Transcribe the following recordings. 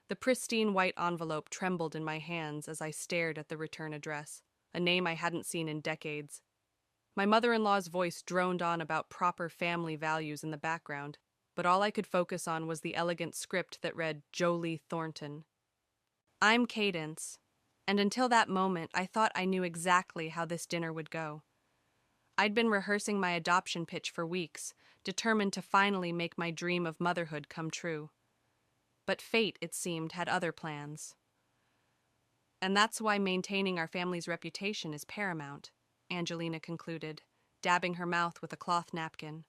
The pristine white envelope trembled in my hands as I stared at the return address, a name I hadn't seen in decades. My mother-in-law's voice droned on about proper family values in the background, but all I could focus on was the elegant script that read Jolie Thornton. I'm Cadence, and until that moment I thought I knew exactly how this dinner would go. I'd been rehearsing my adoption pitch for weeks, determined to finally make my dream of motherhood come true. But fate, it seemed, had other plans. And that's why maintaining our family's reputation is paramount, Angelina concluded, dabbing her mouth with a cloth napkin.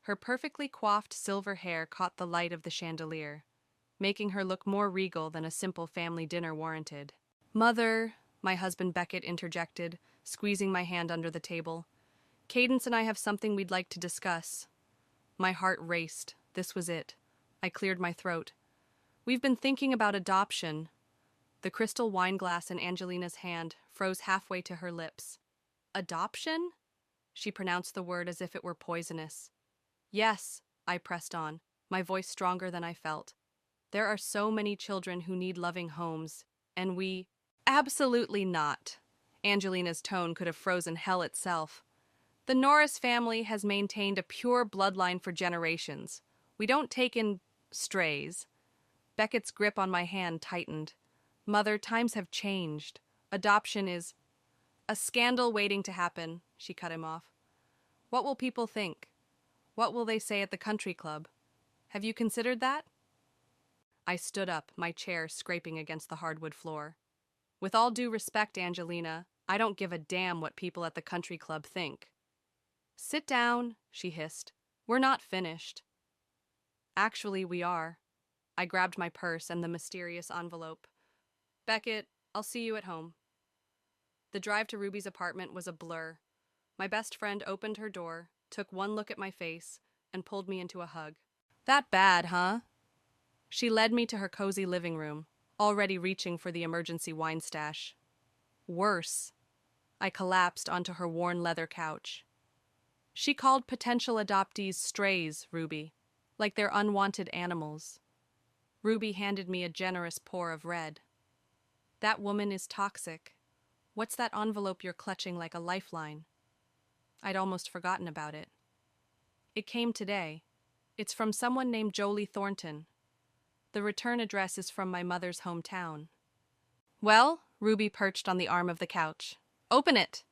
Her perfectly coiffed silver hair caught the light of the chandelier, making her look more regal than a simple family dinner warranted. Mother, my husband Beckett interjected, squeezing my hand under the table. Cadence and I have something we'd like to discuss. My heart raced. This was it. I cleared my throat. We've been thinking about adoption. The crystal wine glass in Angelina's hand froze halfway to her lips. Adoption? She pronounced the word as if it were poisonous. Yes, I pressed on, my voice stronger than I felt. There are so many children who need loving homes, and we— Absolutely not. Angelina's tone could have frozen hell itself. The Norris family has maintained a pure bloodline for generations. We don't take in strays. Beckett's grip on my hand tightened. Mother, times have changed. Adoption is a scandal waiting to happen, she cut him off. What will people think? What will they say at the country club? Have you considered that? I stood up, my chair scraping against the hardwood floor. With all due respect, Angelina, I don't give a damn what people at the country club think. Sit down, she hissed. We're not finished. Actually, we are. I grabbed my purse and the mysterious envelope. Beckett, I'll see you at home. The drive to Ruby's apartment was a blur. My best friend opened her door, took one look at my face, and pulled me into a hug. That bad, huh? She led me to her cozy living room, already reaching for the emergency wine stash. Worse. I collapsed onto her worn leather couch. She called potential adoptees strays, Ruby, like they're unwanted animals. Ruby handed me a generous pour of red. That woman is toxic. What's that envelope you're clutching like a lifeline? I'd almost forgotten about it. It came today. It's from someone named Jolie Thornton. The return address is from my mother's hometown. Well, Ruby perched on the arm of the couch. Open it!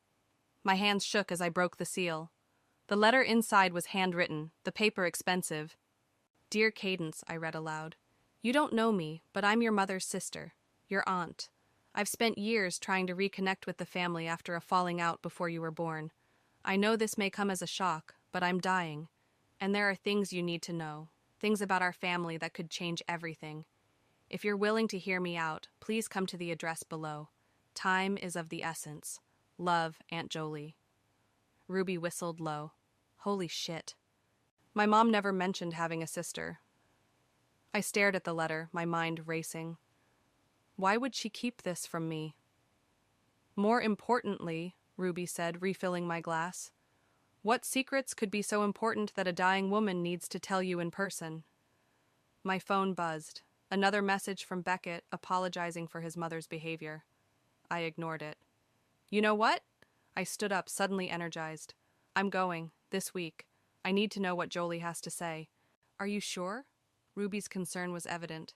My hands shook as I broke the seal. The letter inside was handwritten, the paper expensive. Dear Cadence, I read aloud. You don't know me, but I'm your mother's sister, your aunt. I've spent years trying to reconnect with the family after a falling out before you were born. I know this may come as a shock, but I'm dying. And there are things you need to know, things about our family that could change everything. If you're willing to hear me out, please come to the address below. Time is of the essence. Love, Aunt Jolie. Ruby whistled low. Holy shit. My mom never mentioned having a sister. I stared at the letter, my mind racing. Why would she keep this from me? More importantly, Ruby said, refilling my glass, what secrets could be so important that a dying woman needs to tell you in person? My phone buzzed. Another message from Beckett apologizing for his mother's behavior. I ignored it. You know what? I stood up, suddenly energized. I'm going, this week. I need to know what Jolie has to say. Are you sure? Ruby's concern was evident.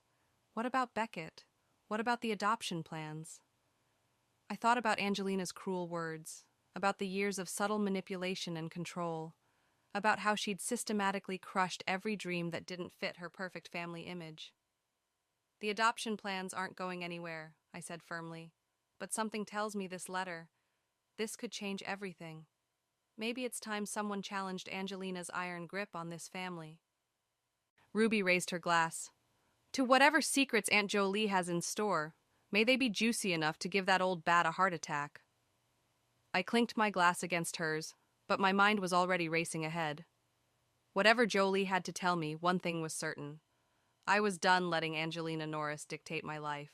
What about Beckett? What about the adoption plans? I thought about Angelina's cruel words, about the years of subtle manipulation and control, about how she'd systematically crushed every dream that didn't fit her perfect family image. The adoption plans aren't going anywhere, I said firmly, but something tells me this could change everything. Maybe it's time someone challenged Angelina's iron grip on this family. Ruby raised her glass. To whatever secrets Aunt Jolie has in store, may they be juicy enough to give that old bat a heart attack. I clinked my glass against hers, but my mind was already racing ahead. Whatever Jolie had to tell me, one thing was certain. I was done letting Angelina Norris dictate my life.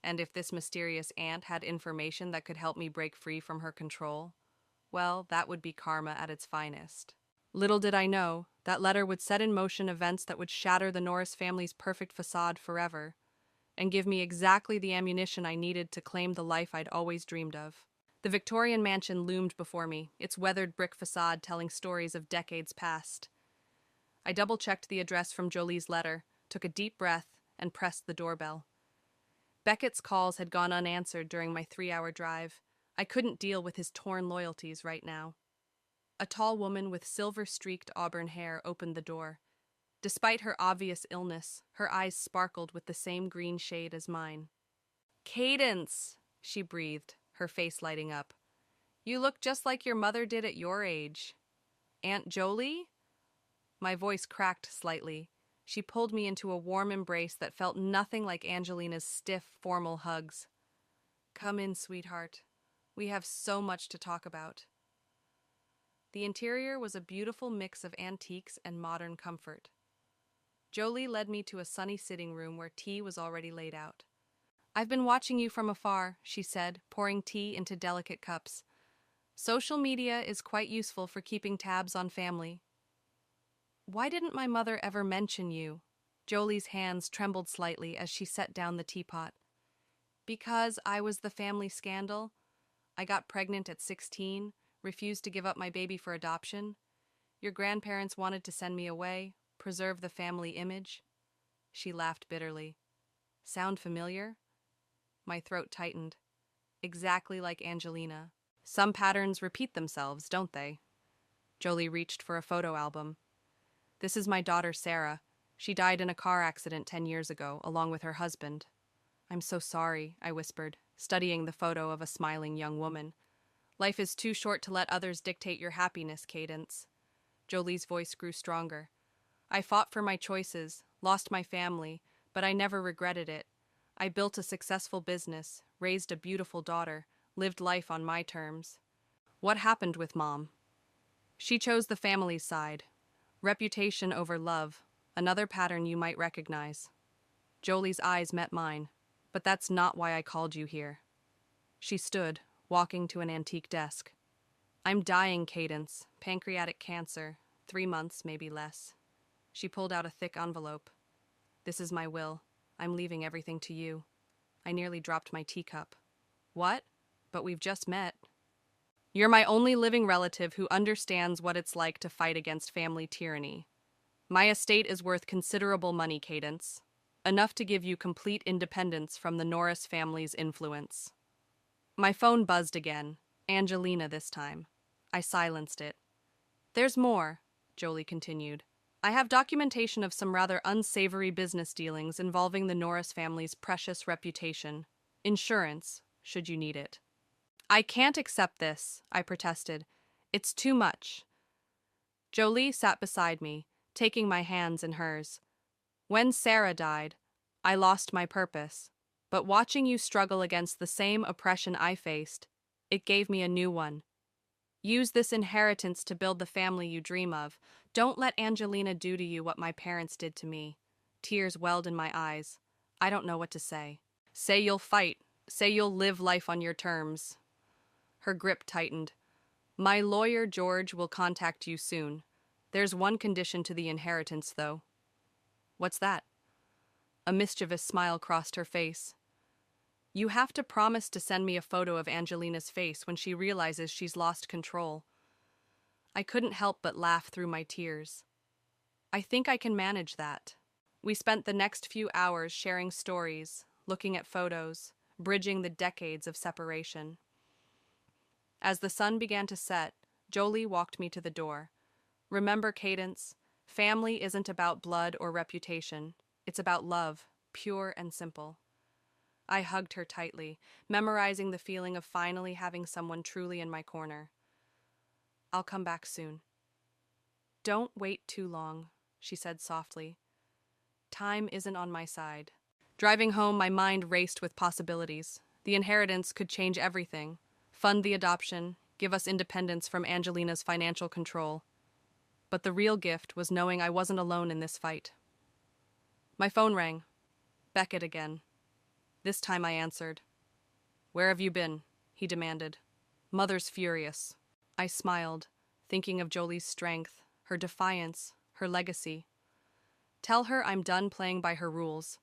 And if this mysterious aunt had information that could help me break free from her control, well, that would be karma at its finest. Little did I know, That letter would set in motion events that would shatter the Norris family's perfect facade forever, and give me exactly the ammunition I needed to claim the life I'd always dreamed of. The Victorian mansion loomed before me, its weathered brick facade telling stories of decades past. I double-checked the address from Jolie's letter, took a deep breath, and pressed the doorbell. Beckett's calls had gone unanswered during my 3-hour drive. I couldn't deal with his torn loyalties right now. A tall woman with silver-streaked auburn hair opened the door. Despite her obvious illness, her eyes sparkled with the same green shade as mine. "Cadence," she breathed, her face lighting up. "You look just like your mother did at your age." "Aunt Jolie?" My voice cracked slightly. She pulled me into a warm embrace that felt nothing like Angelina's stiff, formal hugs. "Come in, sweetheart. We have so much to talk about." The interior was a beautiful mix of antiques and modern comfort. Jolie led me to a sunny sitting room where tea was already laid out. "I've been watching you from afar," she said, pouring tea into delicate cups. "Social media is quite useful for keeping tabs on family." "Why didn't my mother ever mention you?" Jolie's hands trembled slightly as she set down the teapot. "Because I was the family scandal. I got pregnant at 16, refused to give up my baby for adoption. Your grandparents wanted to send me away, preserve the family image." She laughed bitterly. "Sound familiar?" My throat tightened. Exactly like Angelina. Some patterns repeat themselves, don't they? Jolie reached for a photo album. "This is my daughter, Sarah. She died in a car accident 10 years ago, along with her husband." "I'm so sorry," I whispered, studying the photo of a smiling young woman. "Life is too short to let others dictate your happiness, Cadence." Jolie's voice grew stronger. "I fought for my choices, lost my family, but I never regretted it. I built a successful business, raised a beautiful daughter, lived life on my terms." "What happened with Mom?" "She chose the family's side. Reputation over love, another pattern you might recognize." Jolie's eyes met mine. "But that's not why I called you here." She stood, walking to an antique desk. "I'm dying, Cadence. Pancreatic cancer. 3 months, maybe less." She pulled out a thick envelope. "This is my will. I'm leaving everything to you." I nearly dropped my teacup. "What? But we've just met." "You're my only living relative who understands what it's like to fight against family tyranny. My estate is worth considerable money, Cadence. Enough to give you complete independence from the Norris family's influence." My phone buzzed again. Angelina this time. I silenced it. "There's more," Jolie continued. "I have documentation of some rather unsavory business dealings involving the Norris family's precious reputation. Insurance, should you need it." "I can't accept this," I protested. "It's too much." Jolie sat beside me, taking my hands in hers. "When Sarah died, I lost my purpose. But watching you struggle against the same oppression I faced, it gave me a new one. Use this inheritance to build the family you dream of. Don't let Angelina do to you what my parents did to me." Tears welled in my eyes. I don't know what to say. "Say you'll fight. Say you'll live life on your terms." Her grip tightened. "My lawyer, George, will contact you soon. There's one condition to the inheritance, though." "What's that?" A mischievous smile crossed her face. "You have to promise to send me a photo of Angelina's face when she realizes she's lost control." I couldn't help but laugh through my tears. "I think I can manage that." We spent the next few hours sharing stories, looking at photos, bridging the decades of separation. As the sun began to set, Jolie walked me to the door. "Remember, Cadence, family isn't about blood or reputation. It's about love, pure and simple." I hugged her tightly, memorizing the feeling of finally having someone truly in my corner. "I'll come back soon." "Don't wait too long," she said softly. "Time isn't on my side." Driving home, my mind raced with possibilities. The inheritance could change everything. Fund the adoption, give us independence from Angelina's financial control. But the real gift was knowing I wasn't alone in this fight. My phone rang. Beckett again. This time I answered. "Where have you been?" he demanded. "Mother's furious." I smiled, thinking of Jolie's strength, her defiance, her legacy. Tell her I'm done playing by her rules.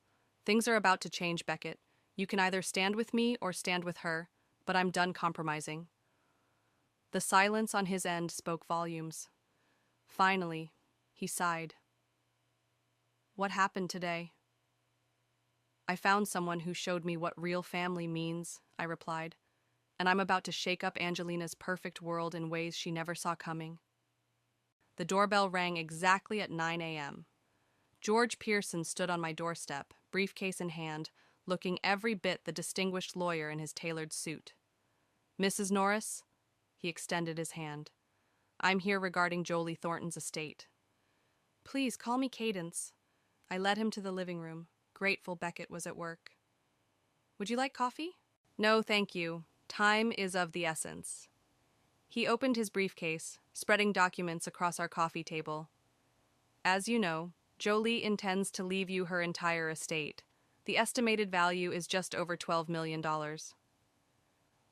Things are about to change, Beckett. You can either stand with me or stand with her, but I'm done compromising. The silence on his end spoke volumes. Finally, he sighed. What happened today? I found someone who showed me what real family means, I replied, and I'm about to shake up Angelina's perfect world in ways she never saw coming. The doorbell rang exactly at 9 a.m. George Pearson stood on my doorstep, briefcase in hand, looking every bit the distinguished lawyer in his tailored suit. Mrs. Norris? He extended his hand. I'm here regarding Jolie Thornton's estate. Please call me Cadence. I led him to the living room, grateful Beckett was at work. Would you like coffee? No, thank you. Time is of the essence. He opened his briefcase, spreading documents across our coffee table. As you know, Jolie intends to leave you her entire estate. The estimated value is just over $12 million.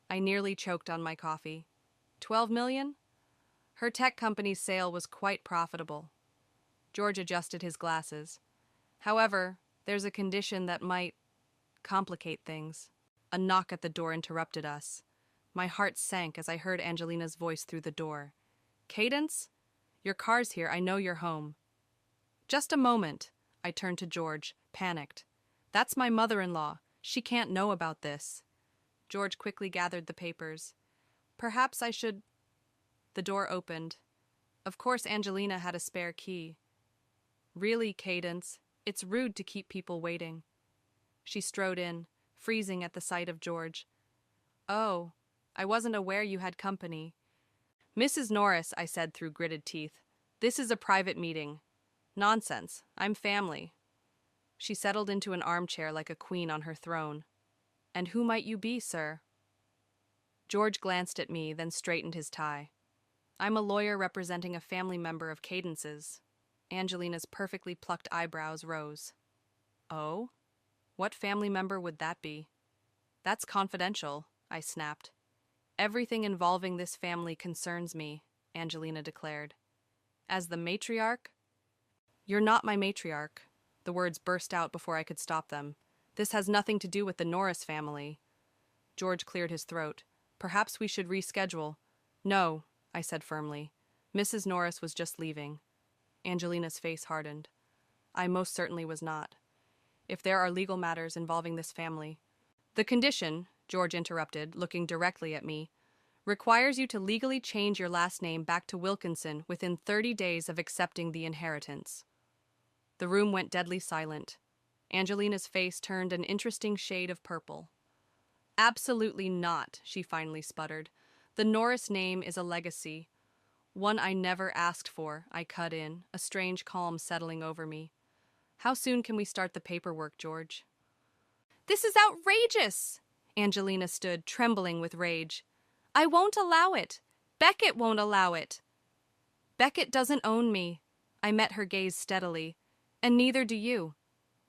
I nearly choked on my coffee. $12 million? Her tech company's sale was quite profitable. George adjusted his glasses. However, there's a condition that might complicate things. A knock at the door interrupted us. My heart sank as I heard Angelina's voice through the door. Cadence? Your car's here. I know you're home. Just a moment. I turned to George, panicked. That's my mother-in-law. She can't know about this. George quickly gathered the papers. Perhaps I should... The door opened. Of course Angelina had a spare key. Really, Cadence, it's rude to keep people waiting. She strode in, freezing at the sight of George. Oh, I wasn't aware you had company. Mrs. Norris, I said through gritted teeth, this is a private meeting. Nonsense, I'm family. She settled into an armchair like a queen on her throne. And who might you be, sir? George glanced at me, then straightened his tie. I'm a lawyer representing a family member of Cadence's. Angelina's perfectly plucked eyebrows rose. Oh? What family member would that be? That's confidential, I snapped. Everything involving this family concerns me, Angelina declared. As the matriarch? You're not my matriarch. The words burst out before I could stop them. This has nothing to do with the Norris family. George cleared his throat. Perhaps we should reschedule. No, I said firmly. Mrs. Norris was just leaving. Angelina's face hardened. I most certainly was not. If there are legal matters involving this family. The condition, George interrupted, looking directly at me, requires you to legally change your last name back to Wilkinson within 30 days of accepting the inheritance. The room went deadly silent. Angelina's face turned an interesting shade of purple. Absolutely not, she finally sputtered. The Norris name is a legacy. One I never asked for, I cut in, a strange calm settling over me. How soon can we start the paperwork, George? This is outrageous! Angelina stood, trembling with rage. I won't allow it. Beckett won't allow it. Beckett doesn't own me. I met her gaze steadily. And neither do you.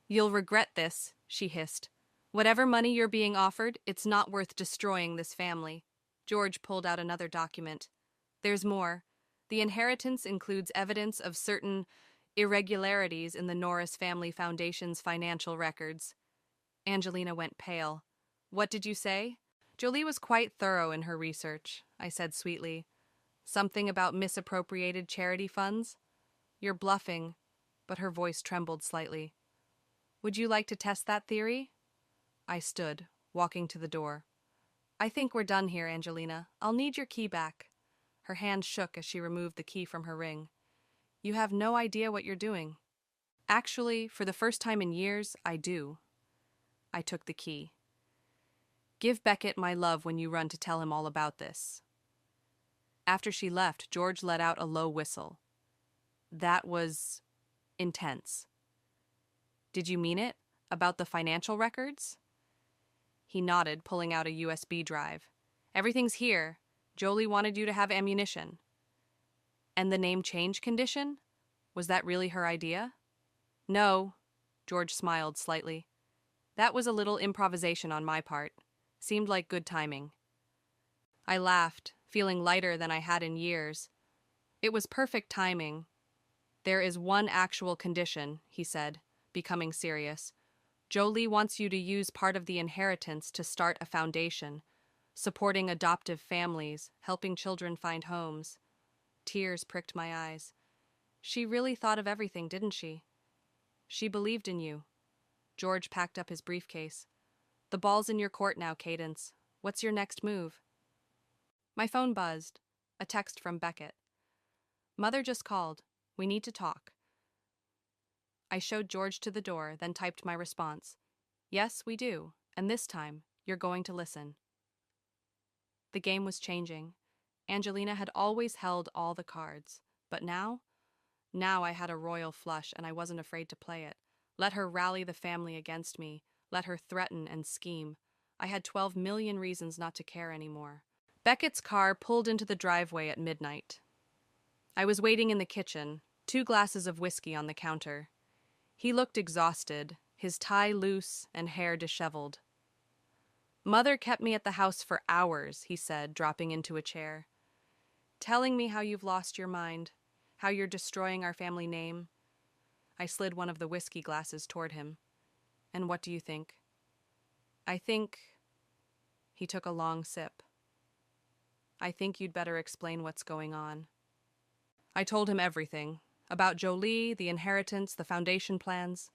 You'll regret this, she hissed. Whatever money you're being offered, it's not worth destroying this family. George pulled out another document. There's more. The inheritance includes evidence of certain irregularities in the Norris Family Foundation's financial records. Angelina went pale. What did you say? Jolie was quite thorough in her research, I said sweetly. Something about misappropriated charity funds? You're bluffing, but her voice trembled slightly. Would you like to test that theory? I stood, walking to the door. I think we're done here, Angelina. I'll need your key back. Her hand shook as she removed the key from her ring. You have no idea what you're doing. Actually, for the first time in years, I do. I took the key. Give Beckett my love when you run to tell him all about this. After she left, George let out a low whistle. That was intense. Did you mean it? About the financial records? He nodded, pulling out a USB drive. Everything's here. Jolie wanted you to have ammunition. And the name change condition? Was that really her idea? No, George smiled slightly. That was a little improvisation on my part. Seemed like good timing. I laughed, feeling lighter than I had in years. It was perfect timing. There is one actual condition, he said, becoming serious. Jolie wants you to use part of the inheritance to start a foundation, supporting adoptive families, helping children find homes. Tears pricked my eyes. She really thought of everything, didn't she? She believed in you. George packed up his briefcase. The ball's in your court now, Cadence. What's your next move? My phone buzzed. A text from Beckett. Mother just called. We need to talk. I showed George to the door, then typed my response. Yes, we do, and this time, you're going to listen. The game was changing. Angelina had always held all the cards, but now I had a royal flush and I wasn't afraid to play it. Let her rally the family against me, let her threaten and scheme. I had 12 million reasons not to care anymore. Beckett's car pulled into the driveway at midnight. I was waiting in the kitchen, 2 glasses of whiskey on the counter. He looked exhausted, his tie loose and hair disheveled. Mother kept me at the house for hours, he said, dropping into a chair. Telling me how you've lost your mind, how you're destroying our family name. I slid one of the whiskey glasses toward him. And what do you think? I think... He took a long sip. I think you'd better explain what's going on. I told him everything. About Jolie, the inheritance, the foundation plans.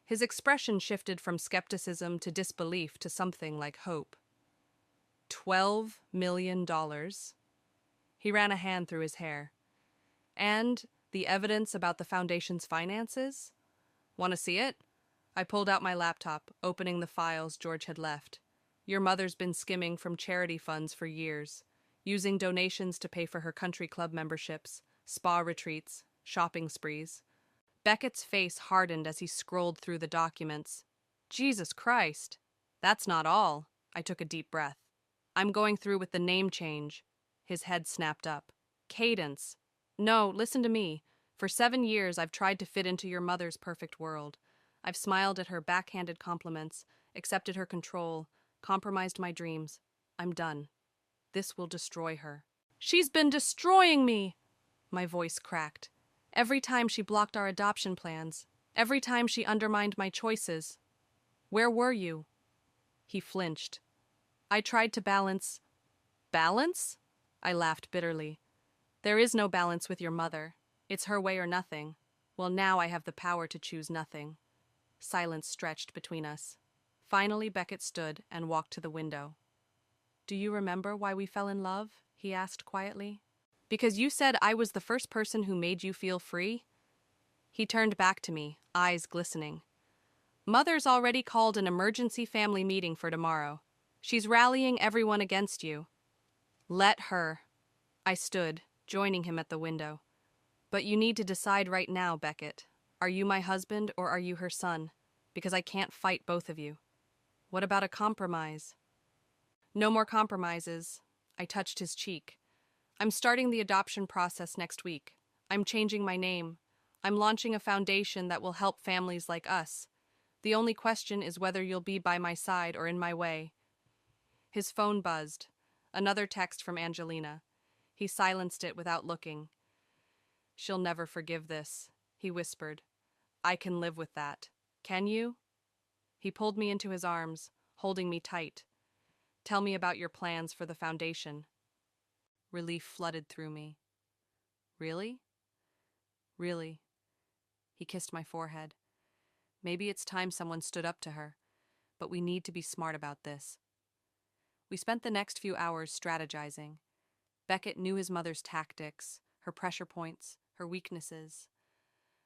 His expression shifted from skepticism to disbelief to something like hope. $12 million. He ran a hand through his hair. And the evidence about the foundation's finances? Want to see it? I pulled out my laptop, opening the files George had left. Your mother's been skimming from charity funds for years, using donations to pay for her country club memberships, spa retreats, shopping sprees. Beckett's face hardened as he scrolled through the documents. Jesus Christ! That's not all. I took a deep breath. I'm going through with the name change. His head snapped up. Cadence. No, listen to me. For 7 years, I've tried to fit into your mother's perfect world. I've smiled at her backhanded compliments, accepted her control, compromised my dreams. I'm done. This will destroy her. She's been destroying me! My voice cracked. Every time she blocked our adoption plans, every time she undermined my choices. Where were you? He flinched. I tried to balance. Balance? I laughed bitterly. There is no balance with your mother. It's her way or nothing. Well, now I have the power to choose nothing. Silence stretched between us. Finally, Beckett stood and walked to the window. Do you remember why we fell in love? He asked quietly. Because you said I was the first person who made you feel free? He turned back to me, eyes glistening. Mother's already called an emergency family meeting for tomorrow. She's rallying everyone against you. Let her. I stood, joining him at the window. But you need to decide right now, Beckett. Are you my husband or are you her son? Because I can't fight both of you. What about a compromise? No more compromises. I touched his cheek. I'm starting the adoption process next week. I'm changing my name. I'm launching a foundation that will help families like us. The only question is whether you'll be by my side or in my way. His phone buzzed. Another text from Angelina. He silenced it without looking. She'll never forgive this, he whispered. I can live with that. Can you? He pulled me into his arms, holding me tight. Tell me about your plans for the foundation. Relief flooded through me. Really? Really. He kissed my forehead. Maybe it's time someone stood up to her, but we need to be smart about this. We spent the next few hours strategizing. Beckett knew his mother's tactics, her pressure points, her weaknesses.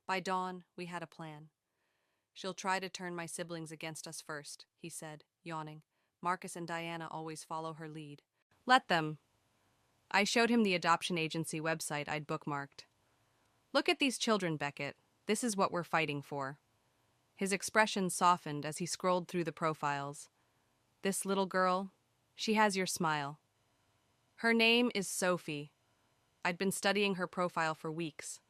By dawn, we had a plan. She'll try to turn my siblings against us first, he said, yawning. Marcus and Diana always follow her lead. Let them. I showed him the adoption agency website I'd bookmarked. Look at these children, Beckett. This is what we're fighting for. His expression softened as he scrolled through the profiles. This little girl, she has your smile. Her name is Sophie. I'd been studying her profile for weeks.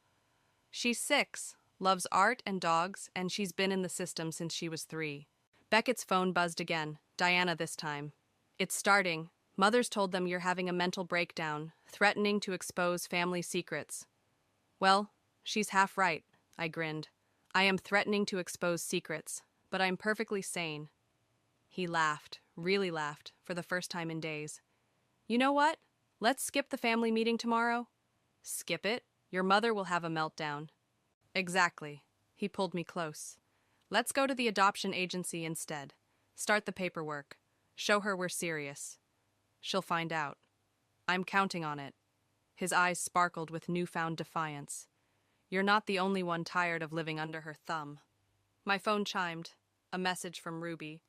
She's 6, loves art and dogs, and she's been in the system since she was 3. Beckett's phone buzzed again, Diana this time. It's starting. Mother's told them you're having a mental breakdown, threatening to expose family secrets. Well, She's half right, I grinned. I am threatening to expose secrets, but I'm perfectly sane. He laughed, really laughed, for the first time in days. You know what? Let's skip the family meeting tomorrow. Skip it? Your mother will have a meltdown. Exactly. He pulled me close. Let's go to the adoption agency instead. Start the paperwork. Show her we're serious. She'll find out. I'm counting on it. His eyes sparkled with newfound defiance. You're not the only one tired of living under her thumb. My phone chimed. A message from Ruby.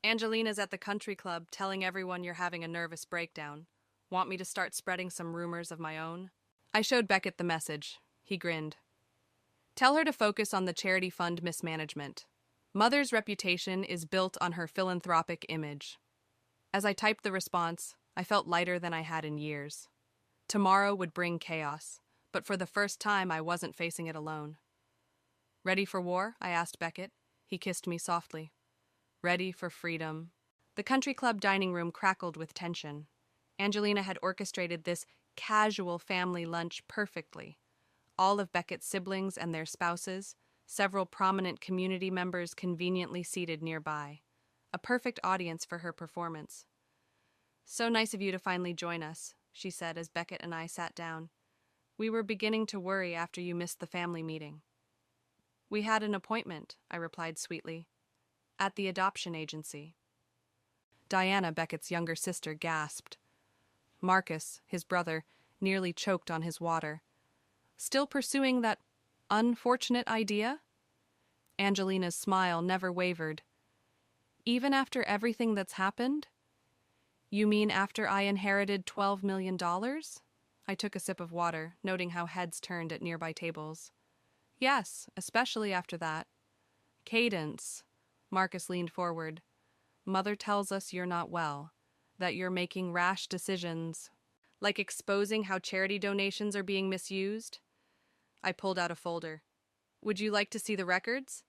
Angelina's at the country club telling everyone you're having a nervous breakdown. Want me to start spreading some rumors of my own? I showed Beckett the message. He grinned. Tell her to focus on the charity fund mismanagement. Mother's reputation is built on her philanthropic image. As I typed the response, I felt lighter than I had in years. Tomorrow would bring chaos, but for the first time I wasn't facing it alone. Ready for war? I asked Beckett. He kissed me softly. Ready for freedom. The country club dining room crackled with tension. Angelina had orchestrated this casual family lunch perfectly. All of Beckett's siblings and their spouses, several prominent community members conveniently seated nearby. A perfect audience for her performance. So nice of you to finally join us, she said as Beckett and I sat down. We were beginning to worry after you missed the family meeting. We had an appointment, I replied sweetly. At the adoption agency. Diana, Beckett's younger sister, gasped. Marcus, his brother, nearly choked on his water. Still pursuing that unfortunate idea? Angelina's smile never wavered. Even after everything that's happened? You mean after I inherited $12 million? I took a sip of water, noting how heads turned at nearby tables. Yes, especially after that. Cadence. Marcus leaned forward. Mother tells us you're not well, that you're making rash decisions, like exposing how charity donations are being misused. I pulled out a folder. Would you like to see the records?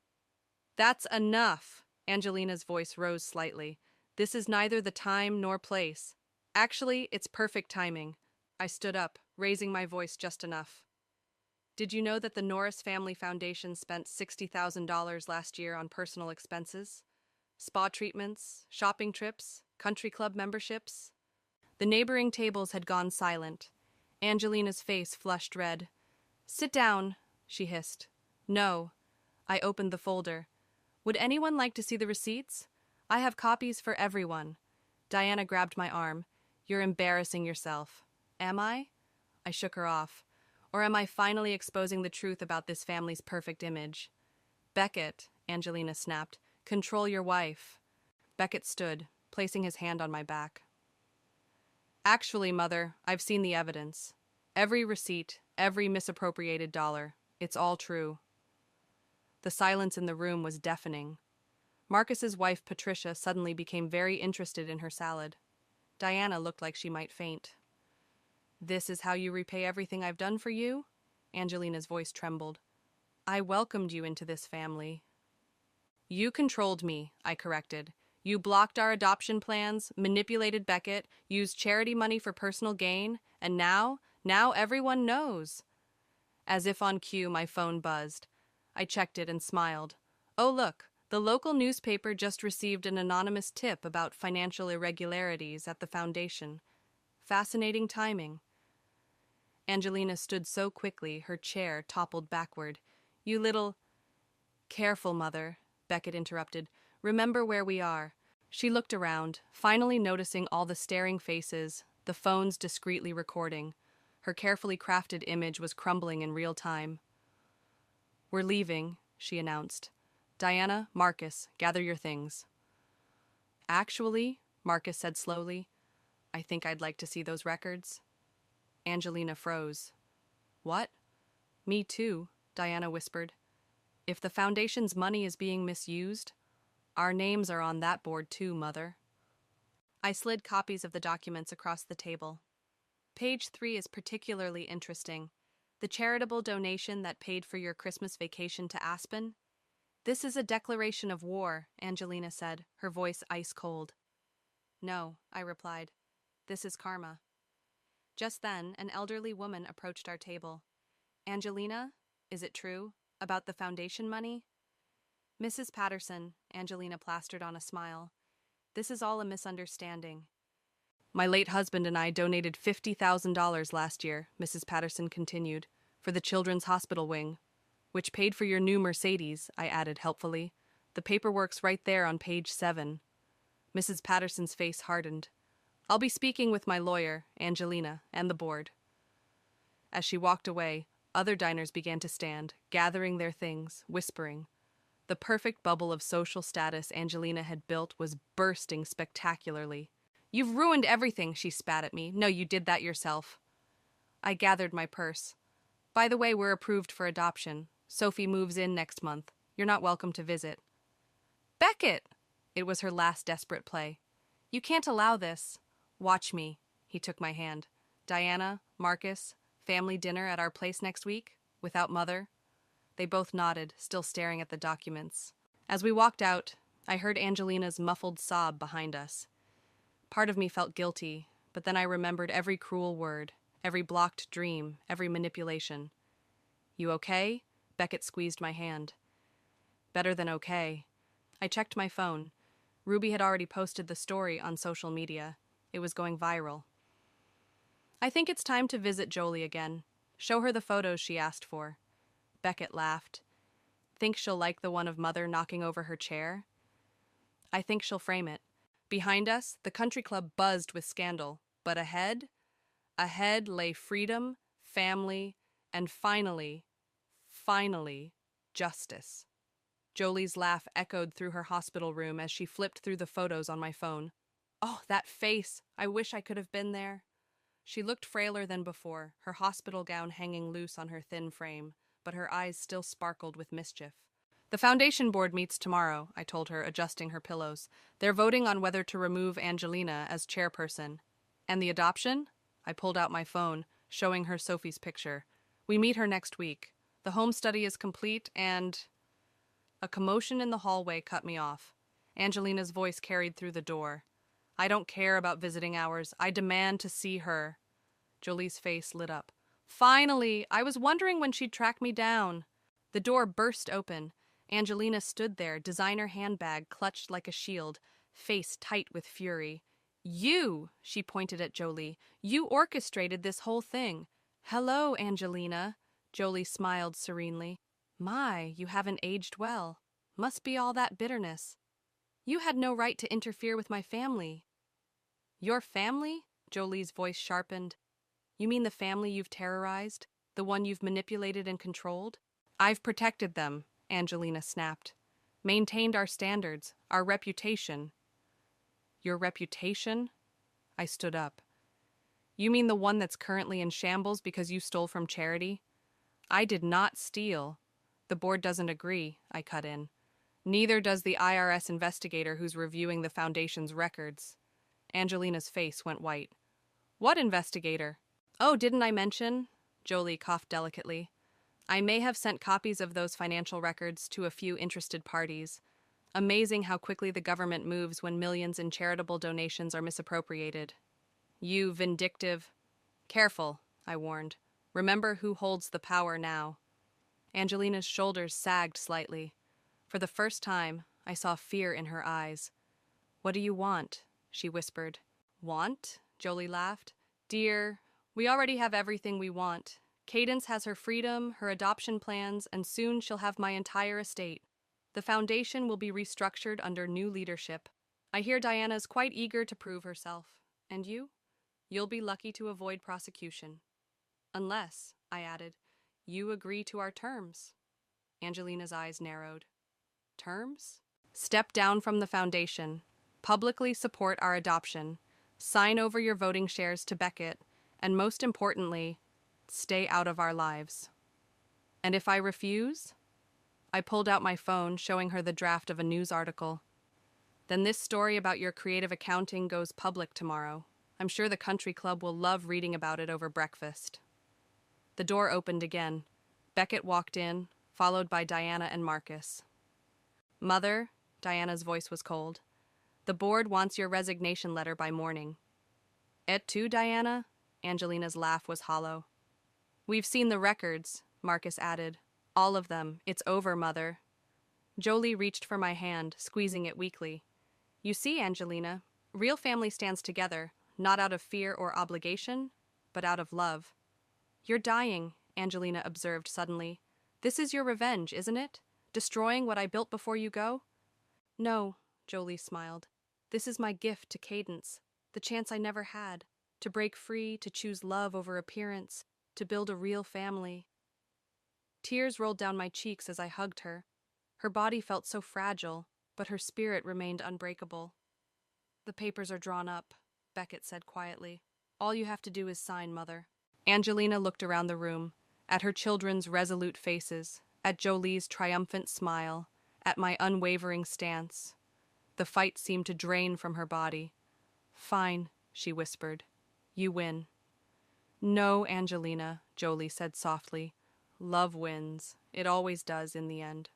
That's enough. Angelina's voice rose slightly. This is neither the time nor place. Actually, it's perfect timing. I stood up, raising my voice just enough. Did you know that the Norris Family Foundation spent $60,000 last year on personal expenses? Spa treatments, shopping trips, country club memberships? The neighboring tables had gone silent. Angelina's face flushed red. Sit down, she hissed. No. I opened the folder. Would anyone like to see the receipts? I have copies for everyone. Diana grabbed my arm. You're embarrassing yourself. Am I? I shook her off. Or am I finally exposing the truth about this family's perfect image? Beckett, Angelina snapped, control your wife. Beckett stood, placing his hand on my back. Actually, Mother, I've seen the evidence. Every receipt, every misappropriated dollar. It's all true. The silence in the room was deafening. Marcus's wife, Patricia, suddenly became very interested in her salad. Diana looked like she might faint. This is how you repay everything I've done for you? Angelina's voice trembled. I welcomed you into this family. You controlled me, I corrected. You blocked our adoption plans, manipulated Beckett, used charity money for personal gain, and now everyone knows. As if on cue, my phone buzzed. I checked it and smiled. Oh, look, the local newspaper just received an anonymous tip about financial irregularities at the foundation. Fascinating timing. Angelina stood so quickly, her chair toppled backward. You little... Careful, Mother, Beckett interrupted. Remember where we are. She looked around, finally noticing all the staring faces, the phones discreetly recording. Her carefully crafted image was crumbling in real time. We're leaving, she announced. Diana, Marcus, gather your things. Actually, Marcus said slowly, I think I'd like to see those records. Angelina froze. What? Me too, Diana whispered. If the foundation's money is being misused, our names are on that board too, Mother. I slid copies of the documents across the table. Page 3 is particularly interesting. The charitable donation that paid for your Christmas vacation to Aspen? This is a declaration of war, Angelina said, her voice ice cold. No, I replied. This is karma. Just then, an elderly woman approached our table. Angelina, Is it true? About the foundation money? Mrs. Patterson, Angelina plastered on a smile. This is all a misunderstanding. My late husband and I donated $50,000 last year, Mrs. Patterson continued, for the Children's Hospital wing, which paid for your new Mercedes, I added helpfully. The paperwork's right there on page 7. Mrs. Patterson's face hardened. I'll be speaking with my lawyer, Angelina, and the board. As she walked away, other diners began to stand, gathering their things, whispering. The perfect bubble of social status Angelina had built was bursting spectacularly. You've ruined everything, she spat at me. No, you did that yourself. I gathered my purse. By the way, we're approved for adoption. Sophie moves in next month. You're not welcome to visit. Beckett! It was her last desperate play. You can't allow this. Watch me. He took my hand. Diana, Marcus, family dinner at our place next week? Without Mother? They both nodded, still staring at the documents. As we walked out, I heard Angelina's muffled sob behind us. Part of me felt guilty, but then I remembered every cruel word, every blocked dream, every manipulation. You okay? Beckett squeezed my hand. Better than okay. I checked my phone. Ruby had already posted the story on social media. It was going viral. I think it's time to visit Jolie again. Show her the photos she asked for. Beckett laughed. Think she'll like the one of Mother knocking over her chair? I think she'll frame it. Behind us, the country club buzzed with scandal, but ahead lay freedom, family, and finally, justice. Jolie's laugh echoed through her hospital room as she flipped through the photos on my phone. Oh, that face! I wish I could have been there. She looked frailer than before, her hospital gown hanging loose on her thin frame, but her eyes still sparkled with mischief. The foundation board meets tomorrow, I told her, adjusting her pillows. They're voting on whether to remove Angelina as chairperson. And the adoption? I pulled out my phone, showing her Sophie's picture. We meet her next week. The home study is complete and... A commotion in the hallway cut me off. Angelina's voice carried through the door. I don't care about visiting hours. I demand to see her. Jolie's face lit up. Finally! I was wondering when she'd track me down. The door burst open. Angelina stood there, designer handbag clutched like a shield, face tight with fury. You, she pointed at Jolie, you orchestrated this whole thing. Hello, Angelina. Jolie smiled serenely. My, you haven't aged well. Must be all that bitterness. You had no right to interfere with my family. Your family? Jolie's voice sharpened. You mean the family you've terrorized? The one you've manipulated and controlled? I've protected them, Angelina snapped. Maintained our standards, our reputation. Your reputation? I stood up. You mean the one that's currently in shambles because you stole from charity? I did not steal. The board doesn't agree, I cut in. Neither does the IRS investigator who's reviewing the foundation's records. Angelina's face went white. What investigator? Oh, didn't I mention? Jolie coughed delicately. I may have sent copies of those financial records to a few interested parties. Amazing how quickly the government moves when millions in charitable donations are misappropriated. You vindictive... Careful, I warned. Remember who holds the power now. Angelina's shoulders sagged slightly. For the first time, I saw fear in her eyes. What do you want? She whispered. Want? Jolie laughed. Dear, we already have everything we want. Cadence has her freedom, her adoption plans, and soon she'll have my entire estate. The foundation will be restructured under new leadership. I hear Diana's quite eager to prove herself. And you? You'll be lucky to avoid prosecution. Unless, I added, you agree to our terms. Angelina's eyes narrowed. Terms? Step down from the foundation. Publicly support our adoption. Sign over your voting shares to Beckett. And most importantly, stay out of our lives. And if I refuse? I pulled out my phone, showing her the draft of a news article. Then this story about your creative accounting goes public tomorrow. I'm sure the country club will love reading about it over breakfast. The door opened again. Beckett walked in, followed by Diana and Marcus. Mother, Diana's voice was cold. The board wants your resignation letter by morning. Et tu, Diana? Angelina's laugh was hollow. We've seen the records, Marcus added. All of them. It's over, Mother. Jolie reached for my hand, squeezing it weakly. You see, Angelina, real family stands together, not out of fear or obligation, but out of love. You're dying, Angelina observed suddenly. This is your revenge, isn't it? Destroying what I built before you go? No, Jolie smiled. This is my gift to Cadence, the chance I never had, to break free, to choose love over appearance, to build a real family. Tears rolled down my cheeks as I hugged her. Her body felt so fragile, but her spirit remained unbreakable. The papers are drawn up, Beckett said quietly. All you have to do is sign, Mother. Angelina looked around the room, at her children's resolute faces, at Jolie's triumphant smile, at my unwavering stance. The fight seemed to drain from her body. Fine, she whispered. You win. No, Angelina, Jolie said softly. Love wins. It always does in the end.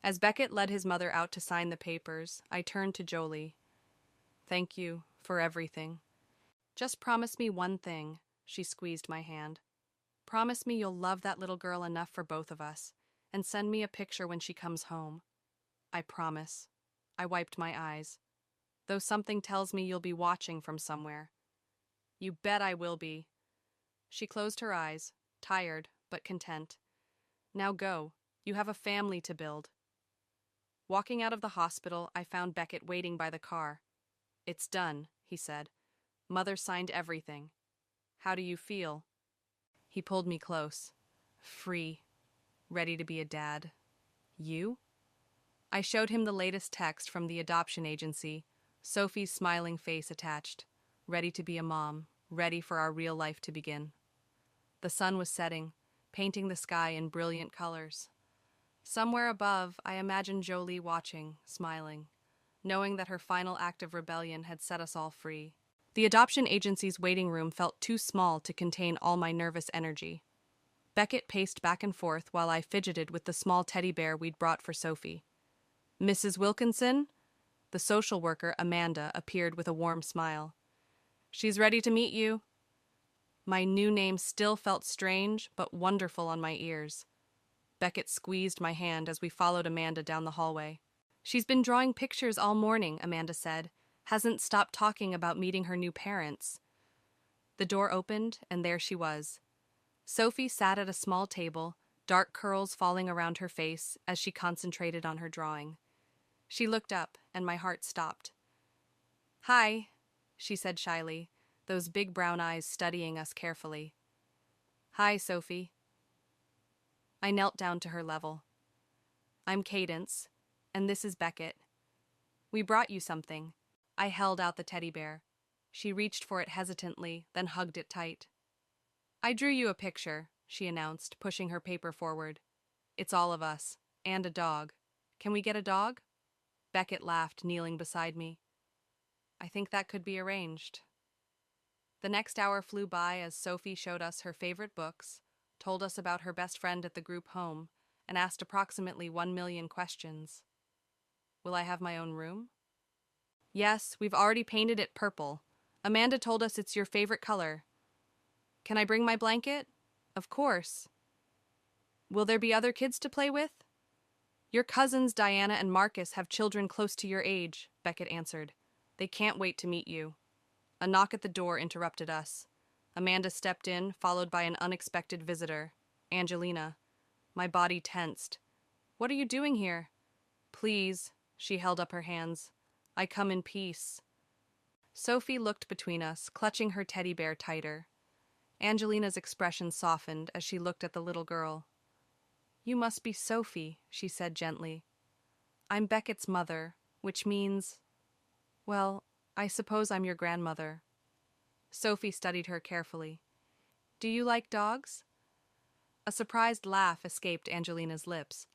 As Beckett led his mother out to sign the papers, I turned to Jolie. Thank you for everything. Just promise me one thing, she squeezed my hand. Promise me you'll love that little girl enough for both of us, and send me a picture when she comes home. I promise. I wiped my eyes. Though something tells me you'll be watching from somewhere. You bet I will be. She closed her eyes, tired but content. Now go. You have a family to build. Walking out of the hospital, I found Beckett waiting by the car. It's done, he said. Mother signed everything. How do you feel? He pulled me close. Free. Ready to be a dad. You? I showed him the latest text from the adoption agency, Sophie's smiling face attached. Ready to be a mom. Ready for our real life to begin. The sun was setting, painting the sky in brilliant colors. Somewhere above, I imagined Jolie watching, smiling, knowing that her final act of rebellion had set us all free. The adoption agency's waiting room felt too small to contain all my nervous energy. Beckett paced back and forth while I fidgeted with the small teddy bear we'd brought for Sophie. Mrs. Wilkinson? The social worker, Amanda, appeared with a warm smile. She's ready to meet you. My new name still felt strange, but wonderful on my ears. Beckett squeezed my hand as we followed Amanda down the hallway. She's been drawing pictures all morning, Amanda said. Hasn't stopped talking about meeting her new parents. The door opened, and there she was. Sophie sat at a small table, dark curls falling around her face as she concentrated on her drawing. She looked up, and my heart stopped. Hi, she said shyly, those big brown eyes studying us carefully. Hi, Sophie. I knelt down to her level. I'm Cadence, and this is Beckett. We brought you something. I held out the teddy bear. She reached for it hesitantly, then hugged it tight. I drew you a picture, she announced, pushing her paper forward. It's all of us, and a dog. Can we get a dog? Beckett laughed, kneeling beside me. I think that could be arranged. The next hour flew by as Sophie showed us her favorite books, told us about her best friend at the group home, and asked approximately 1 million questions. Will I have my own room? Yes, we've already painted it purple. Amanda told us it's your favorite color. Can I bring my blanket? Of course. Will there be other kids to play with? Your cousins Diana and Marcus have children close to your age, Beckett answered. They can't wait to meet you. A knock at the door interrupted us. Amanda stepped in, followed by an unexpected visitor, Angelina. My body tensed. What are you doing here? Please, she held up her hands. I come in peace. Sophie looked between us, clutching her teddy bear tighter. Angelina's expression softened as she looked at the little girl. You must be Sophie, she said gently. I'm Beckett's mother, which means... Well, I suppose I'm your grandmother. Sophie studied her carefully. Do you like dogs? A surprised laugh escaped Angelina's lips.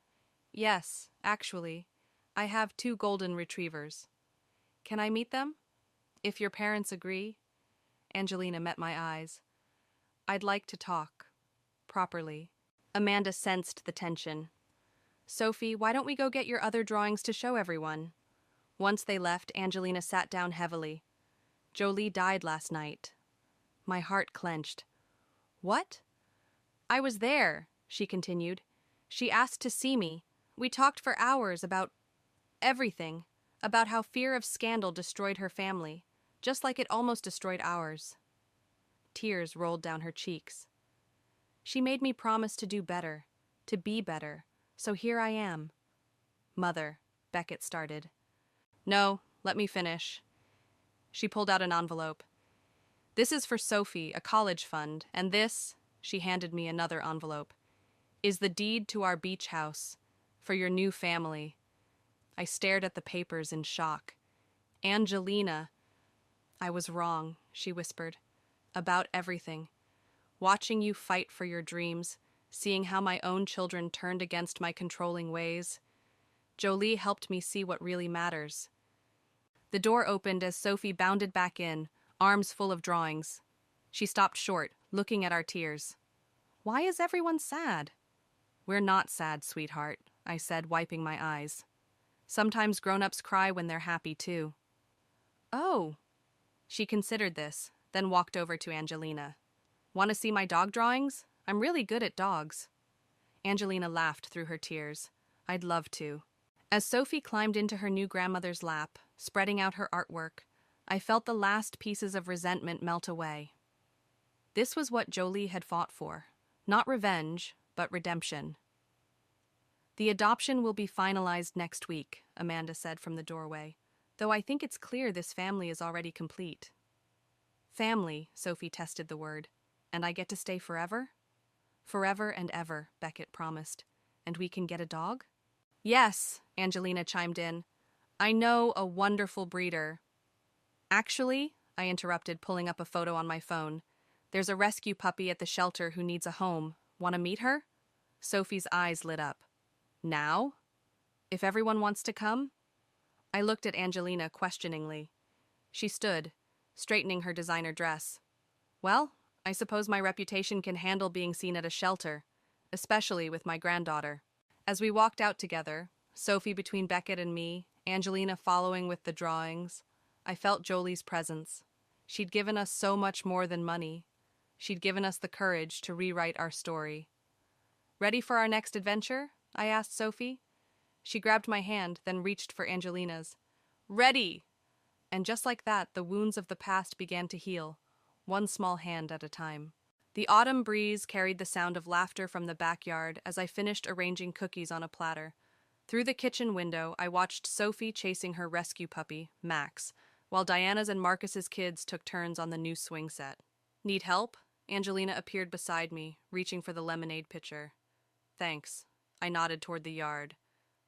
Yes, actually. I have 2 golden retrievers. Can I meet them? If your parents agree. Angelina met my eyes. I'd like to talk. Properly. Amanda sensed the tension. Sophie, why don't we go get your other drawings to show everyone? Once they left, Angelina sat down heavily. Jolie died last night. My heart clenched. What? I was there, she continued. She asked to see me. We talked for hours about everything, about how fear of scandal destroyed her family, just like it almost destroyed ours. Tears rolled down her cheeks. She made me promise to do better, to be better, so here I am. Mother, Beckett started. No, let me finish. She pulled out an envelope. This is for Sophie, a college fund, and this, she handed me another envelope, is the deed to our beach house, for your new family. I stared at the papers in shock. Angelina. I was wrong, she whispered, about everything. Watching you fight for your dreams, seeing how my own children turned against my controlling ways. Jolie helped me see what really matters. The door opened as Sophie bounded back in, arms full of drawings. She stopped short, looking at our tears. Why is everyone sad? We're not sad, sweetheart, I said, wiping my eyes. Sometimes grown-ups cry when they're happy, too. Oh. She considered this, then walked over to Angelina. Want to see my dog drawings? I'm really good at dogs. Angelina laughed through her tears. I'd love to. As Sophie climbed into her new grandmother's lap, spreading out her artwork, I felt the last pieces of resentment melt away. This was what Jolie had fought for. Not revenge, but redemption. The adoption will be finalized next week, Amanda said from the doorway, though I think it's clear this family is already complete. Family, Sophie tested the word. And I get to stay forever? Forever and ever, Beckett promised. And we can get a dog? Yes, Angelina chimed in. I know a wonderful breeder. Actually, I interrupted, pulling up a photo on my phone. There's a rescue puppy at the shelter who needs a home. Want to meet her? Sophie's eyes lit up. Now? If everyone wants to come? I looked at Angelina questioningly. She stood, straightening her designer dress. Well, I suppose my reputation can handle being seen at a shelter, especially with my granddaughter. As we walked out together, Sophie between Beckett and me, Angelina following with the drawings, I felt Jolie's presence. She'd given us so much more than money. She'd given us the courage to rewrite our story. Ready for our next adventure? I asked Sophie. She grabbed my hand, then reached for Angelina's. Ready! And just like that, the wounds of the past began to heal, one small hand at a time. The autumn breeze carried the sound of laughter from the backyard as I finished arranging cookies on a platter. Through the kitchen window, I watched Sophie chasing her rescue puppy, Max, while Diana's and Marcus's kids took turns on the new swing set. Need help? Angelina appeared beside me, reaching for the lemonade pitcher. Thanks. I nodded toward the yard.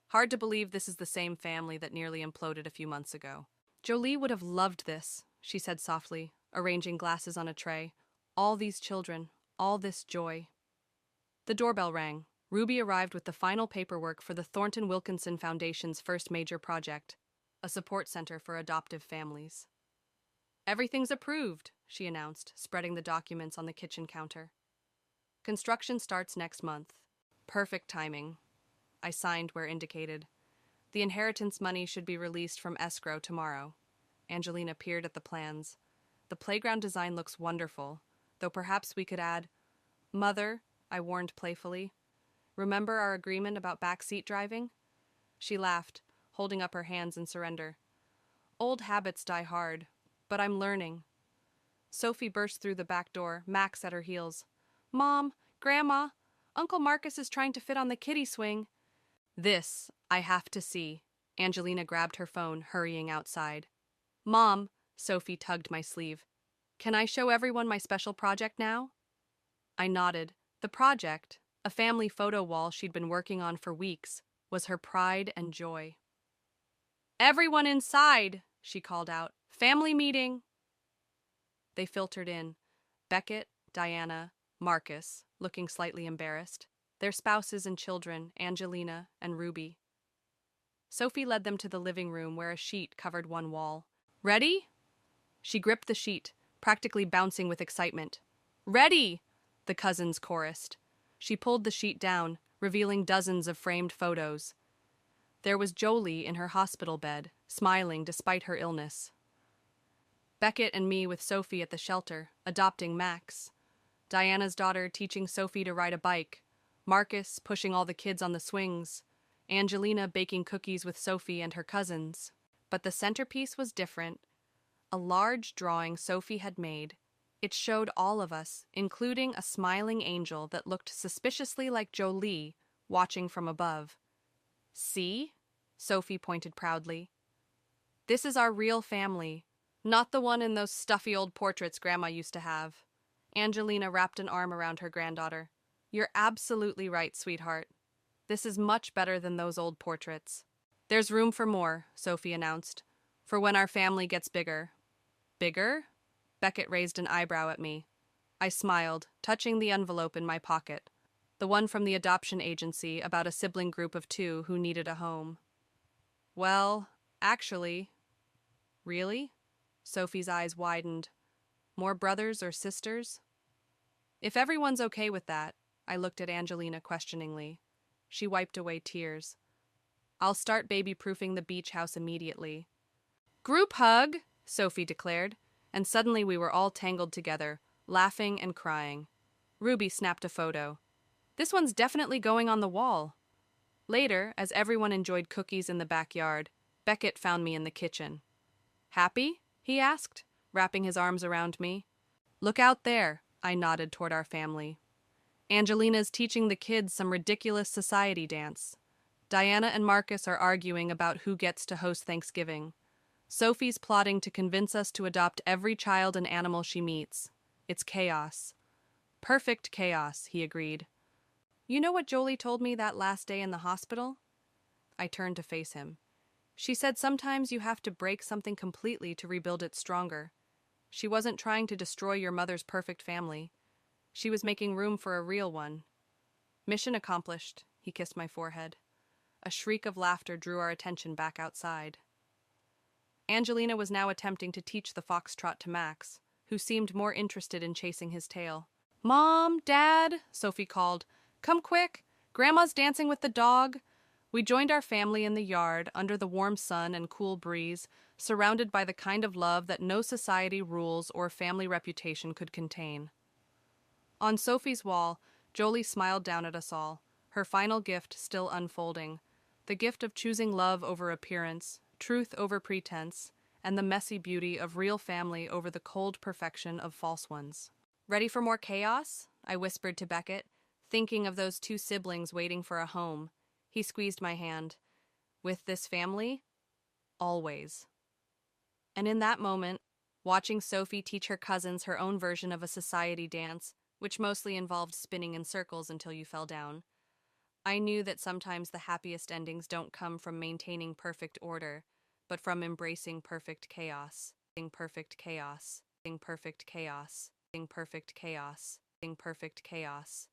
Hard to believe this is the same family that nearly imploded a few months ago. Jolie would have loved this, she said softly, arranging glasses on a tray. All these children, all this joy. The doorbell rang. Ruby arrived with the final paperwork for the Thornton Wilkinson Foundation's first major project, a support center for adoptive families. Everything's approved, she announced, spreading the documents on the kitchen counter. Construction starts next month. Perfect timing. I signed where indicated. The inheritance money should be released from escrow tomorrow. Angelina peered at the plans. The playground design looks wonderful, though perhaps we could add... Mother, I warned playfully. Remember our agreement about backseat driving? She laughed, holding up her hands in surrender. Old habits die hard, but I'm learning. Sophie burst through the back door, Max at her heels. Mom, Grandma, Uncle Marcus is trying to fit on the kiddie swing. This I have to see. Angelina grabbed her phone, hurrying outside. Mom, Sophie tugged my sleeve. Can I show everyone my special project now? I nodded. The project, a family photo wall she'd been working on for weeks, was her pride and joy. Everyone inside, she called out. Family meeting. They filtered in. Beckett, Diana, Marcus, looking slightly embarrassed. Their spouses and children, Angelina and Ruby. Sophie led them to the living room where a sheet covered one wall. Ready? She gripped the sheet, practically bouncing with excitement. Ready! The cousins chorused. She pulled the sheet down, revealing dozens of framed photos. There was Jolie in her hospital bed, smiling despite her illness. Beckett and me with Sophie at the shelter, adopting Max. Diana's daughter teaching Sophie to ride a bike. Marcus pushing all the kids on the swings, Angelina baking cookies with Sophie and her cousins. But the centerpiece was different. A large drawing Sophie had made. It showed all of us, including a smiling angel that looked suspiciously like Jolie, watching from above. "See?" Sophie pointed proudly. "This is our real family, not the one in those stuffy old portraits Grandma used to have." Angelina wrapped an arm around her granddaughter. "You're absolutely right, sweetheart. This is much better than those old portraits." "There's room for more," Sophie announced, "for when our family gets bigger." "Bigger?" Beckett raised an eyebrow at me. I smiled, touching the envelope in my pocket, the one from the adoption agency about a sibling group of 2 who needed a home. "Well, actually." "Really?" Sophie's eyes widened. "More brothers or sisters?" "If everyone's okay with that," I looked at Angelina questioningly. She wiped away tears. "I'll start baby-proofing the beach house immediately." "Group hug!" Sophie declared, and suddenly we were all tangled together, laughing and crying. Ruby snapped a photo. "This one's definitely going on the wall." Later, as everyone enjoyed cookies in the backyard, Beckett found me in the kitchen. "Happy?" he asked, wrapping his arms around me. "Look out there," I nodded toward our family. "Angelina's teaching the kids some ridiculous society dance. Diana and Marcus are arguing about who gets to host Thanksgiving. Sophie's plotting to convince us to adopt every child and animal she meets. It's chaos." "Perfect chaos," he agreed. "You know what Jolie told me that last day in the hospital?" I turned to face him. "She said sometimes you have to break something completely to rebuild it stronger. She wasn't trying to destroy your mother's perfect family. She was making room for a real one." "Mission accomplished," he kissed my forehead. A shriek of laughter drew our attention back outside. Angelina was now attempting to teach the foxtrot to Max, who seemed more interested in chasing his tail. "Mom, Dad," Sophie called. "Come quick! Grandma's dancing with the dog." We joined our family in the yard, under the warm sun and cool breeze, surrounded by the kind of love that no society rules or family reputation could contain. On Sophie's wall, Jolie smiled down at us all, her final gift still unfolding, the gift of choosing love over appearance, truth over pretense, and the messy beauty of real family over the cold perfection of false ones. "Ready for more chaos?" I whispered to Beckett, thinking of those 2 siblings waiting for a home. He squeezed my hand. "With this family? Always." And in that moment, watching Sophie teach her cousins her own version of a society dance, which mostly involved spinning in circles until you fell down, I knew that sometimes the happiest endings don't come from maintaining perfect order, but from embracing perfect chaos. Perfect chaos. Perfect chaos. Perfect chaos. Perfect chaos.